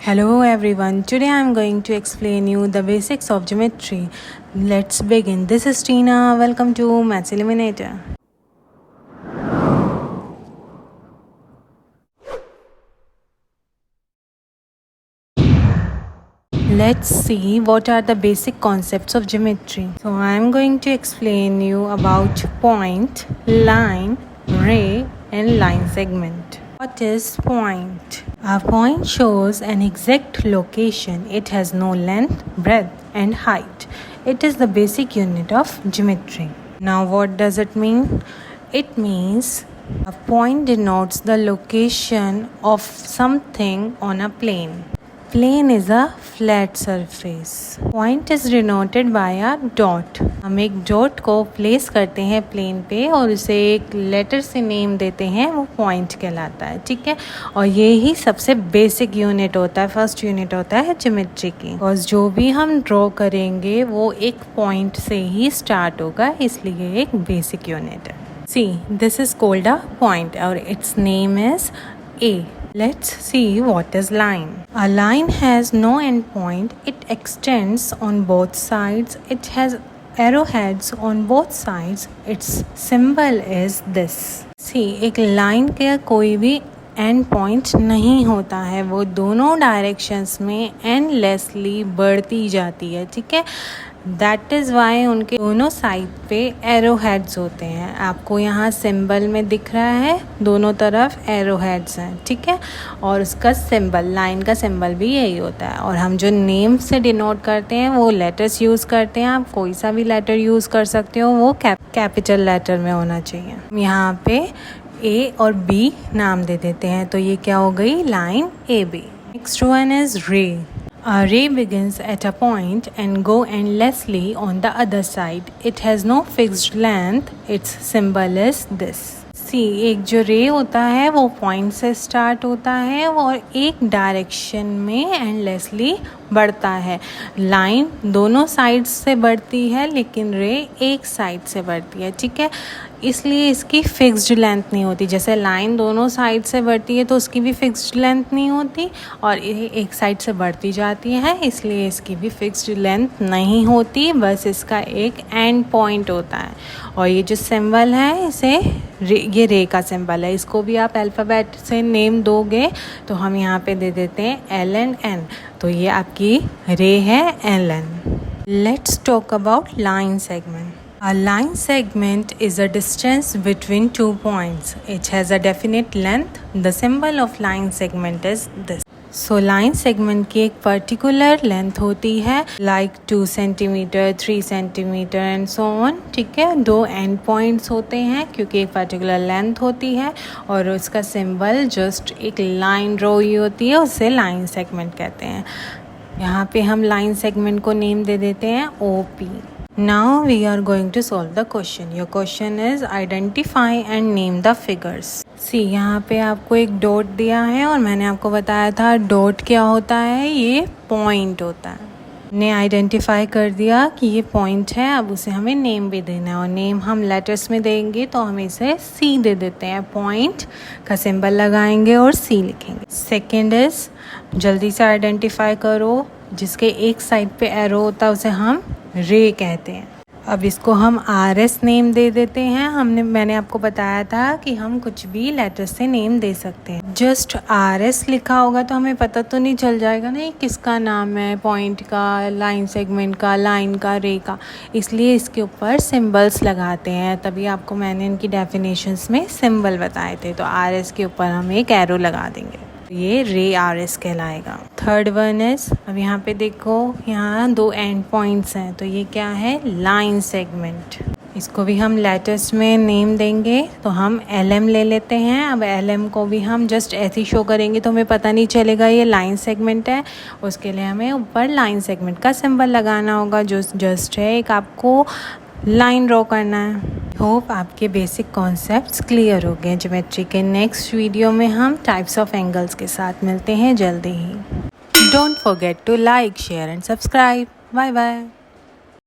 Hello everyone, today I am going to explain you the basics of geometry. Let's begin. This is Tina. Welcome to Maths Eliminator. Let's see what are the basic concepts of geometry. So I am going to explain you about point, line, ray and line segment. What is point? A point shows an exact location. It has no length, breadth and height. It is the basic unit of geometry. Now what does it mean? It means a point denotes the location of something on a plane. Plane is a flat surface. Point is denoted by a dot. हम एक dot को place करते हैं plane पे और उसे एक letter से नेम देते हैं, वो पॉइंट कहलाता है. ठीक है, और ये ही सबसे बेसिक यूनिट होता है, फर्स्ट यूनिट होता है ज्योमेट्री की. और जो भी हम ड्रॉ करेंगे वो एक पॉइंट से ही स्टार्ट होगा, इसलिए एक बेसिक यूनिट है. See this is called a point और it's name is A. Let's see what is line. A line has no endpoint. It extends on both sides. It has arrowheads on both sides. Its symbol is this. See, एक line का कोई भी and point नहीं होता है, वो दोनों directions में एंडलेसली बढ़ती जाती है. ठीक है, दैट इज़ वाई उनके दोनों साइड पे एरो हेड्स होते हैं. आपको यहाँ सिंबल में दिख रहा है, दोनों तरफ एरो हेड्स हैं. ठीक है, और उसका सिंबल, लाइन का सिंबल भी यही होता है. और हम जो नेम से डिनोट करते हैं वो लेटर्स यूज़ करते हैं. आप कोई सा भी लेटर यूज़ कर सकते हो, वो कैपिटल लेटर में होना चाहिए. यहाँ पे ए और बी नाम दे देते हैं, तो ये क्या हो गई, line A B. Next one is ray. A ray begins at a point and go endlessly on the other side. It has no fixed length. Its symbol is this. सी, एक जो रे होता है वो पॉइंट से स्टार्ट होता है और एक डायरेक्शन में एंडलेसली बढ़ता है. लाइन दोनों साइड्स से बढ़ती है लेकिन रे एक साइड से बढ़ती है. ठीक है, इसलिए इसकी फिक्स्ड लेंथ नहीं होती. जैसे लाइन दोनों साइड से बढ़ती है तो उसकी भी फिक्स्ड लेंथ नहीं होती, और ये एक साइड से बढ़ती जाती है इसलिए इसकी भी फिक्स्ड लेंथ नहीं होती. बस इसका एक एंड पॉइंट होता है. और ये जो सिंबल है इसे ये रे का सिंबल है. इसको भी आप अल्फ़ाबेट से नेम दोगे तो हम यहाँ पे दे देते हैं एल एंड एन, तो ये आपकी रे है L N. Let's talk about line segment. A line segment is a distance between two points. It has a definite length. The symbol of line segment is this. So line segment की एक particular length होती है, like 2 centimeter, 3 centimeter and so on. ठीक है, 2 end points होते हैं क्योंकि एक particular length होती है और उसका symbol just एक line ड्रॉ हुई होती है, उसे line segment कहते हैं. यहाँ पे हम line segment को name दे देते हैं OP. Now we are going to solve the question. Your question is identify and name the figures. See, यहाँ पे आपको एक डॉट दिया है और मैंने आपको बताया था डॉट क्या होता है, ये पॉइंट होता है. ने आइडेंटिफाई कर दिया कि ये पॉइंट है, अब उसे हमें नेम भी देना है और नेम हम लेटर्स में देंगे तो हम इसे सी दे देते हैं. पॉइंट का सिंबल लगाएंगे और सी लिखेंगे. सेकेंड इज, जल्दी से आइडेंटिफाई करो, जिसके एक साइड पे एरो होता है उसे हम रे कहते हैं. अब इसको हम आर एस नेम दे देते हैं. मैंने आपको बताया था कि हम कुछ भी लेटर से नेम दे सकते हैं. जस्ट आर एस लिखा होगा तो हमें पता तो नहीं चल जाएगा ना किसका नाम है, पॉइंट का, लाइन सेगमेंट का, लाइन का, रे का. इसलिए इसके ऊपर सिंबल्स लगाते हैं. तभी आपको मैंने इनकी डेफिनेशंस में सिंबल बताए थे. तो आर एस के ऊपर हम एक एरो लगा देंगे, ये रे आर एस कहलाएगा. थर्ड वन इज, अब यहाँ पे देखो, यहाँ 2 एंड पॉइंट्स हैं, तो ये क्या है, लाइन सेगमेंट. इसको भी हम लेटर्स में नेम देंगे, तो हम एल एम ले लेते हैं. अब एल एम को भी हम जस्ट ऐसे ही शो करेंगे तो हमें पता नहीं चलेगा ये लाइन सेगमेंट है. उसके लिए हमें ऊपर लाइन सेगमेंट का सिंबल लगाना होगा, जो जस्ट है एक आपको लाइन ड्रॉ करना है. होप आपके बेसिक कॉन्सेप्ट्स क्लियर हो गए. ज्योमेट्री के नेक्स्ट वीडियो में हम टाइप्स ऑफ एंगल्स के साथ मिलते हैं जल्दी ही. Don't forget to like, share and subscribe. Bye bye.